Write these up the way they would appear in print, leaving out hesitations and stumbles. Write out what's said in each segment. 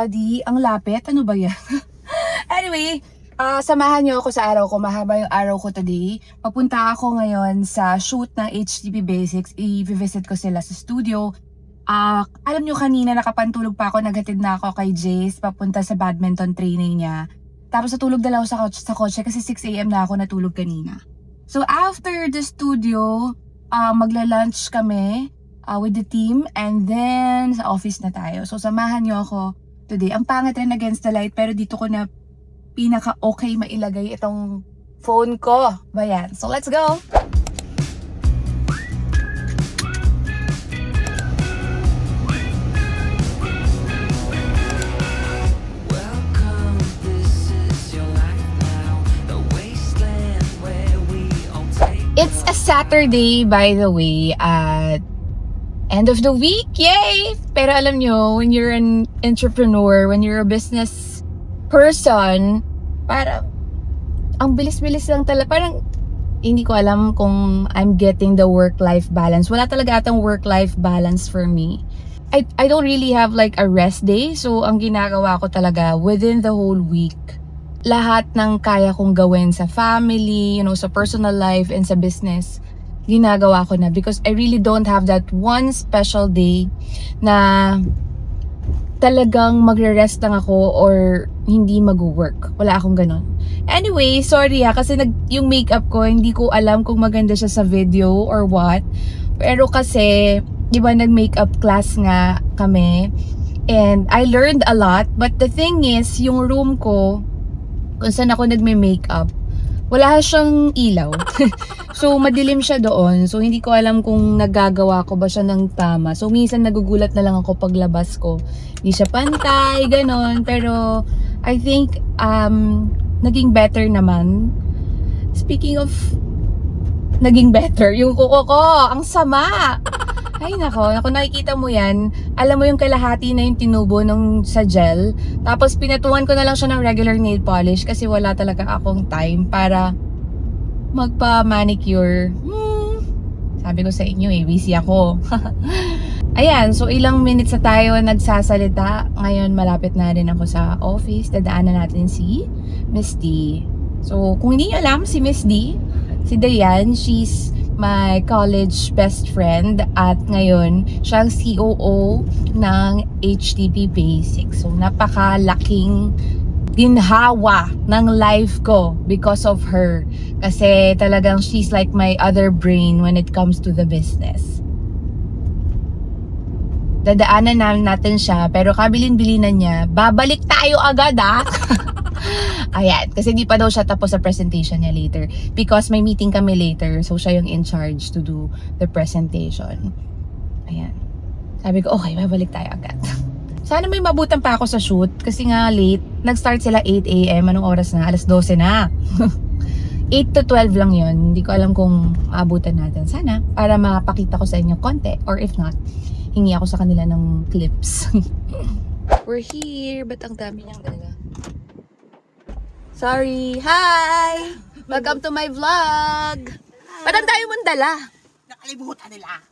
study. Ang lapit. Ano ba yan? Anyway, samahan niyo ako sa araw ko. Mahaba yung araw ko today. Papunta ako ngayon sa shoot ng HTP Basics. I-visit ko sila sa studio. Alam niyo kanina nakapantulog pa ako. Naghatid na ako kay Jace papunta sa badminton training niya. Tapos natulog na lang ako sa kotse kasi 6 AM na ako natulog kanina. So after the studio, magla-lunch kami with the team and then sa office na tayo. So samahan niyo ako today. Ang pangit rin against the light pero dito ko na pinaka-okay mailagay itong phone ko. Bayan. So let's go! It's a Saturday, by the way, at end of the week, yay! Pero alam nyo, when you're an entrepreneur, when you're a business person, parang ang bilis-bilis lang talaga. Parang hindi ko alam kung I'm getting the work-life balance. Wala talaga atang work-life balance for me. I don't really have like a rest day. So ang ginagawa ko talaga within the whole week, lahat ng kaya kong gawin sa family, you know, sa personal life and sa business, ginagawa ko na because I really don't have that one special day na talagang magre-rest lang ako or hindi mag-work. Wala akong ganun. Anyway, sorry kasi yung makeup ko, hindi ko alam kung maganda siya sa video or what. Pero kasi, di ba nag-makeup class nga kami and I learned a lot. But the thing is, yung room ko, kung saan ako nagme-makeup, wala siyang ilaw. So, madilim siya doon. So, hindi ko alam kung nagagawa ko ba siya ng tama. So, minsan nagugulat na lang ako paglabas ko. Hindi siya pantay, ganon. Pero, I think, naging better naman. Speaking of naging better, yung kuko ko, ang sama! Ay nako, nakikita mo yan. Alam mo yung kalahati na yung tinubo nung sa gel. Tapos pinatuan ko na lang siya ng regular nail polish kasi wala talaga akong time para magpa-manicure. Sabi ko sa inyo busy ako. Ayan, so ilang minutes na tayo nagsasalita. Ngayon malapit na rin ako sa office. Dadaanan natin si Miss D. So kung hindi nyo alam, si Miss D, si Diane, she's my college best friend at ngayon siya ang COO ng HTP Basics. So napakalaking ginhawa ng life ko because of her. Kasi talagang she's like my other brain when it comes to the business. Dadaanan natin siya pero kabilin-bilinan niya, babalik tayo agad Ayan, kasi di pa daw siya tapos sa presentation niya later because may meeting kami later, so siya yung in charge to do the presentation. Ayan, sabi ko okay, babalik tayo agad. Sana may mabutan pa ako sa shoot kasi nga late, nag-start sila 8 AM. Anong oras na? Alas 12 na. 8 to 12 lang yun. Hindi ko alam kung maabutan natin. Sana para mapakita ko sa inyo konti, or if not, hingi ako sa kanila ng clips. We're here, but ang dami niyang dala. Sorry. Hi! Welcome to my vlog. Ba't ang dami mong dala? Nakalimutan nila.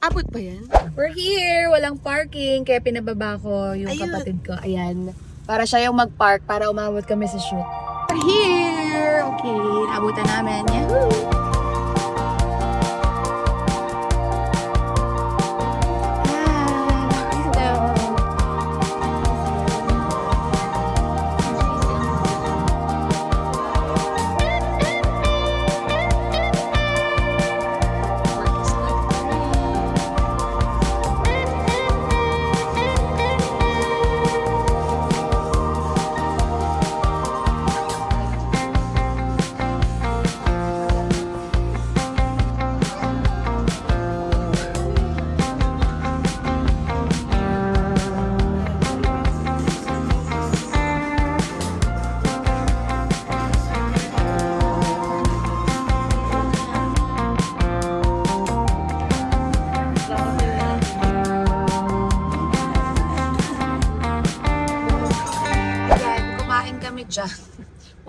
Abot pa yan? We're here. Walang parking. Kaya pinababa ko yung kapatid ko. Ayan. Para siya yung mag-park para umabot kami sa shoot. We're here! Okay. Abutan namin. Yahoo!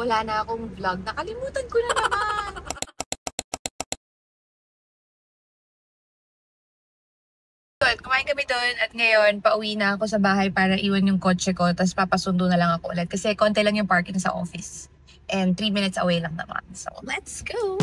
Wala na akong vlog. Nakalimutan ko na naman. Kumain kami doon at ngayon pauwi na ako sa bahay para iwan yung kotse ko tapos papasundo na lang ako ulit kasi konti lang yung parking sa office and 3 minutes away lang naman. So, let's go!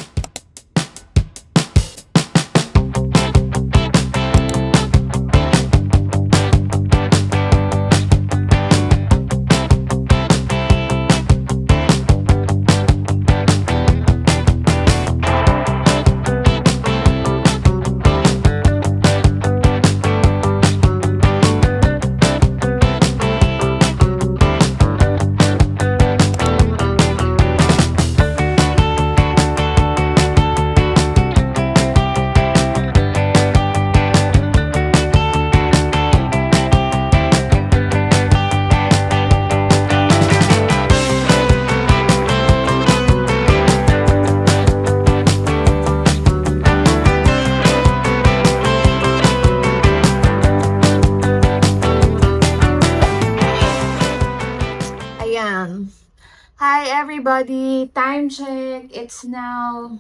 Hi everybody! Time check! It's now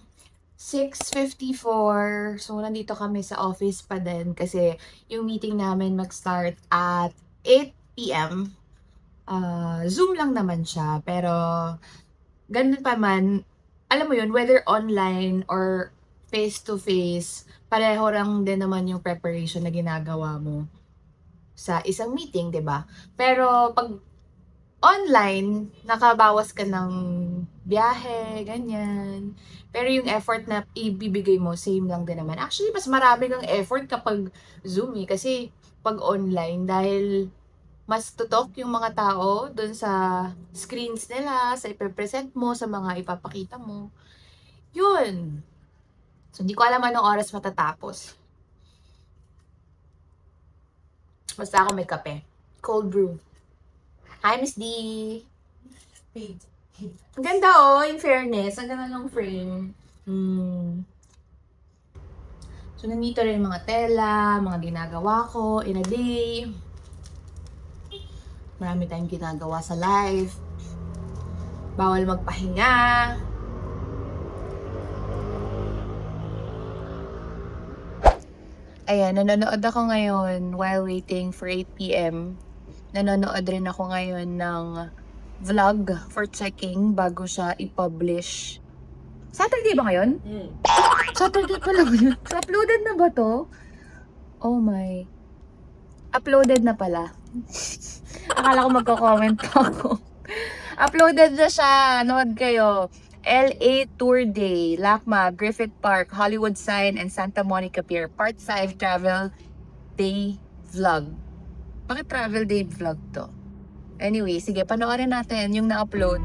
6:54. So, nandito kami sa office pa din kasi yung meeting namin mag-start at 8 p.m. Zoom lang naman siya. Pero, ganun pa man, alam mo yun, whether online or face-to-face, pareho lang din naman yung preparation na ginagawa mo sa isang meeting, 'di ba? Pero, pag online, nakabawas ka ng biyahe, ganyan. Pero yung effort na ibibigay mo, same lang din naman. Actually, mas marami kang effort kapag Zoom kasi pag online, dahil mas tutok yung mga tao dun sa screens nila, sa ipipresent mo, sa mga ipapakita mo. Yun. So, hindi ko alam anong oras matatapos. Basta ako may kape. Cold brew. Hi, Miss D. Ang ganda in fairness. Ang ganda ng frame. So, nandito rin mga tela, mga ginagawa ko in a day. Marami tayong ginagawa sa life. Bawal magpahinga. Ayan, nanonood ako ngayon while waiting for 8 p.m. Nanonood rin ako ngayon ng vlog for checking bago siya i-publish. Saturday ba ngayon? Saturday pa lang yun. So, uploaded na ba to? Oh my. Uploaded na pala. Akala ko magko-comment pa ako. Uploaded na siya. Nood kayo. LA Tour Day, LACMA, Griffith Park, Hollywood Sign, and Santa Monica Pier. Part 5 Travel Day Vlog. Bakit travel day vlog to? Anyway, sige, panoorin natin yung na-upload.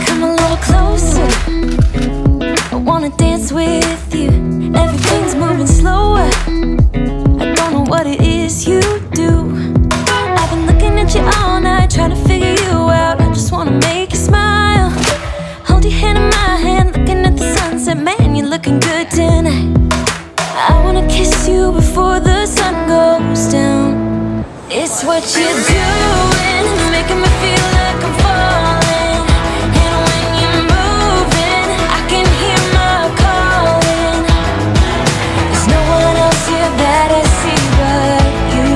Come a little closer. I wanna dance with you. Everything's moving slower. I don't know what it is you do. I've been looking at you all night, trying to figure you out. I just wanna make you smile. Hold your hand in my hand, looking at the sunset. Man, you're looking good tonight. I wanna kiss you before the sun goes down. It's what you're doing, making me feel like I'm falling. And when you're moving, I can hear my calling. There's no one else here that I see but you.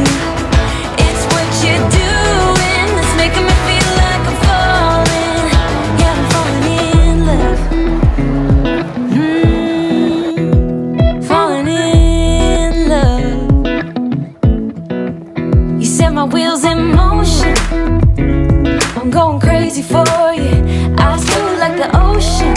It's what you're doing that's making me feel like I'm falling. Yeah, I'm falling in love. Falling in love. You set my wheels in motion. I'm going crazy for you. Eyes blue like the ocean.